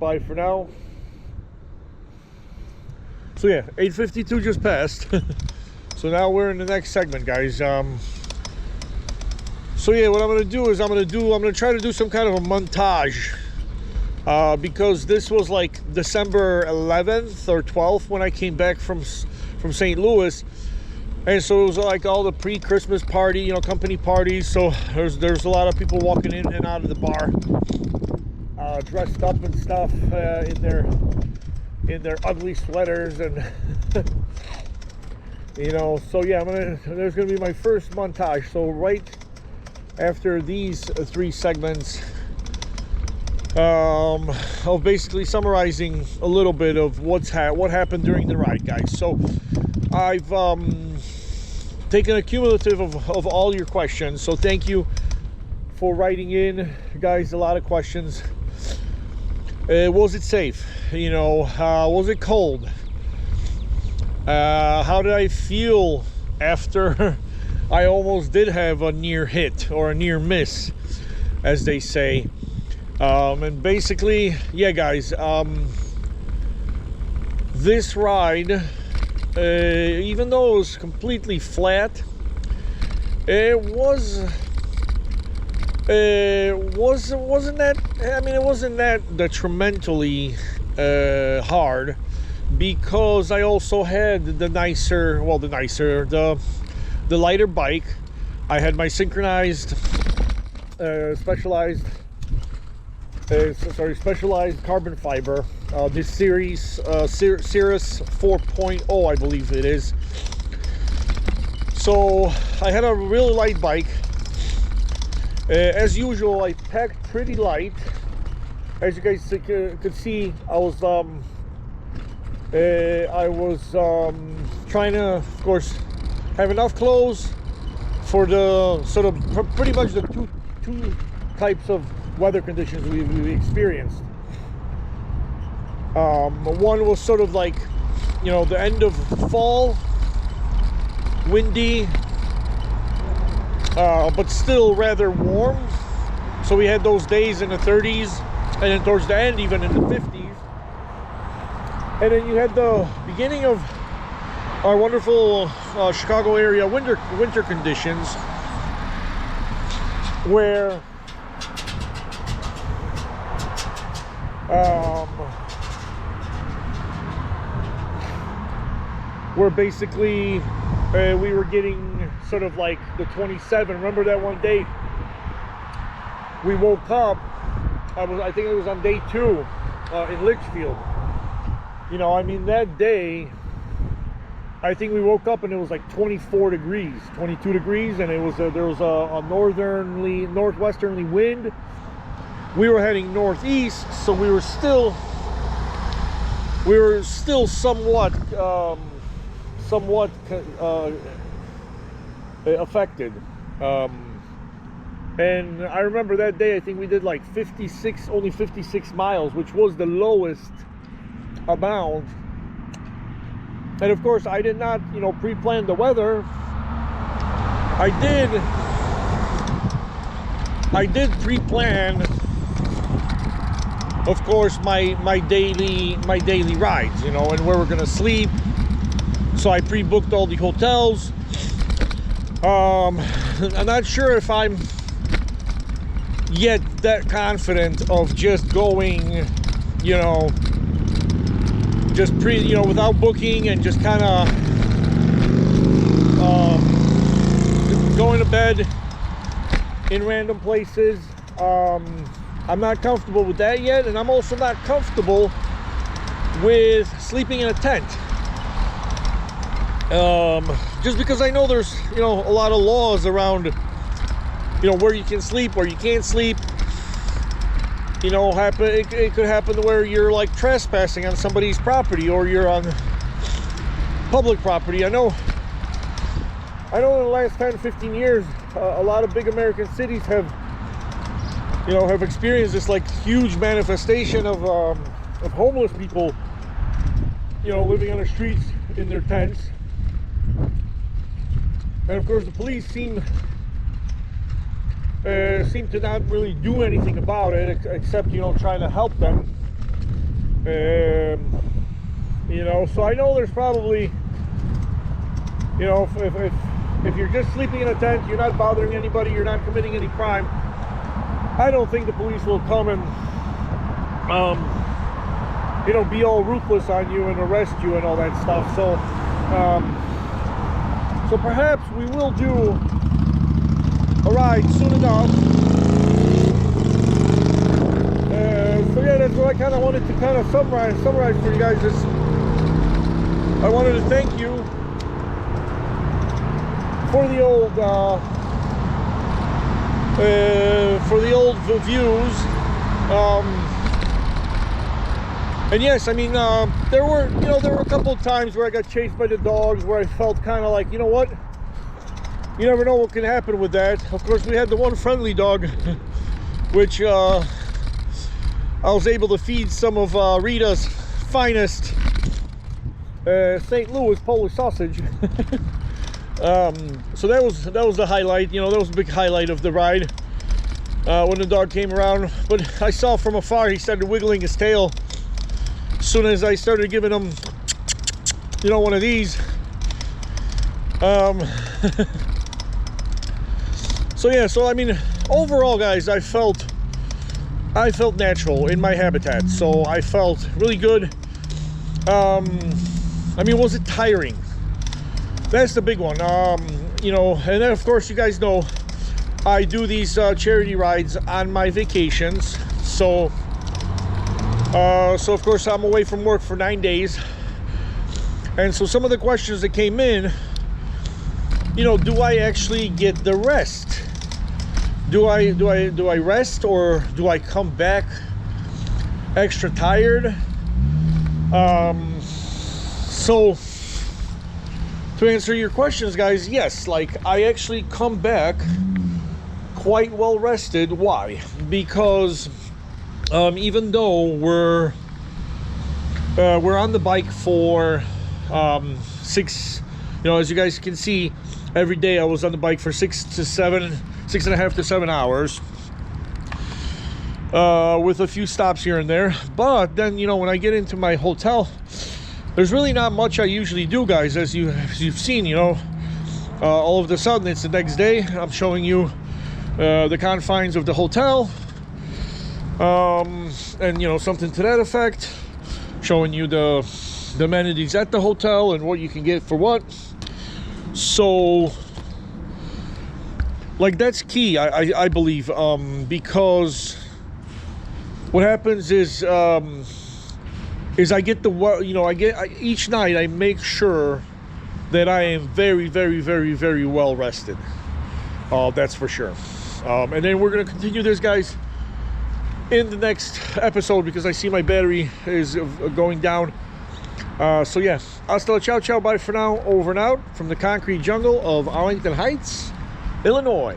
goodbye for now. So yeah, 8:52 just passed. So now we're in the next segment, guys. So yeah, what I'm gonna do is I'm gonna try to do some kind of a montage, because this was like December 11th or 12th when I came back from St. Louis, and so it was like all the pre-Christmas party, you know, company parties. So there's a lot of people walking in and out of the bar, dressed up and stuff, in their ugly sweaters, and you know. So yeah, there's gonna be my first montage. So right after these three segments of basically summarizing a little bit of what happened during the ride, guys. So I've taken a cumulative of all your questions, so thank you for writing in, guys. A lot of questions. Was it safe? You know, was it cold? How did I feel after I almost did have a near hit or a near miss, as they say? And basically, yeah, guys, this ride, even though it was completely flat, it wasn't that, I mean, it wasn't that detrimentally hard, because I also had the lighter bike. I had my synchronized specialized carbon fiber, this series Cirrus 4.0, I believe it is. So I had a really light bike. As usual, I packed pretty light. As you guys could see, I was trying to, of course, have enough clothes for the sort of pretty much the two types of weather conditions we experienced. One was sort of like, you know, the end of fall, windy, but still rather warm. So we had those days in the 30s, and then towards the end even in the 50s. And then you had the beginning of our wonderful Chicago area winter conditions, where basically we were getting sort of like the 27. Remember that one day we woke up, I think it was on day 2 in Litchfield. You know, I mean, that day I think we woke up and it was like 24 degrees, 22 degrees, and it was there was a northwesterly wind. We were heading northeast, so we were still somewhat affected. And I remember that day, I think we did like only 56 miles, which was the lowest amount. And of course, I did not, you know, pre-plan the weather. I did pre-plan, of course, my daily rides, you know, and where we're gonna sleep. So I pre-booked all the hotels. I'm not sure if I'm yet that confident of just going, you know, without booking, and just kind of going to bed in random places. I'm not comfortable with that yet, and I'm also not comfortable with sleeping in a tent. Just because I know there's, you know, a lot of laws around, you know, where you can sleep, where you can't sleep. You know, it could happen to where you're like trespassing on somebody's property, or you're on public property. I know in the last 10-15 years, a lot of big American cities have experienced this like huge manifestation of homeless people, you know, living on the streets in their tents. And of course, the police seem to not really do anything about it, except, you know, trying to help them. You know, so I know there's probably, you know, if you're just sleeping in a tent, you're not bothering anybody, you're not committing any crime, I don't think the police will come and, you know, be all ruthless on you and arrest you and all that stuff. So, so perhaps we will do a ride soon enough. So yeah, that's what I kind of wanted to kind of summarize for you guys. Is I wanted to thank you for the old views. And yes, I mean, there were a couple of times where I got chased by the dogs, where I felt kind of like, you know what, you never know what can happen with that. Of course, we had the one friendly dog, which I was able to feed some of Rita's finest St. Louis Polish sausage. So that was the highlight. You know, that was a big highlight of the ride when the dog came around. But I saw from afar he started wiggling his tail as soon as I started giving him, you know, one of these. So yeah, so I mean, overall, guys, I felt natural in my habitat, so I felt really good. I mean, was it tiring? That's the big one. You know, and then of course, you guys know I do these charity rides on my vacations, so of course I'm away from work for 9 days, and so some of the questions that came in, you know, do I actually get the rest? Do I rest, or do I come back extra tired? So to answer your questions, guys, yes, like I actually come back quite well rested. Why? Because even though we're on the bike for 6, you know, as you guys can see, every day I was on the bike for 6.5 to 7 hours, with a few stops here and there. But then, you know, when I get into my hotel, there's really not much I usually do, guys. As you've seen, you know, all of a sudden it's the next day. I'm showing you the confines of the hotel, and you know, something to that effect, showing you the amenities at the hotel and what you can get for what. So like, that's key, I believe, because what happens is I get each night I make sure that I am very, very, very, very well rested. That's for sure. And then we're gonna continue this, guys, in the next episode, because I see my battery is going down. So yeah, hasta la ciao ciao, bye for now, over and out from the concrete jungle of Arlington Heights, Illinois.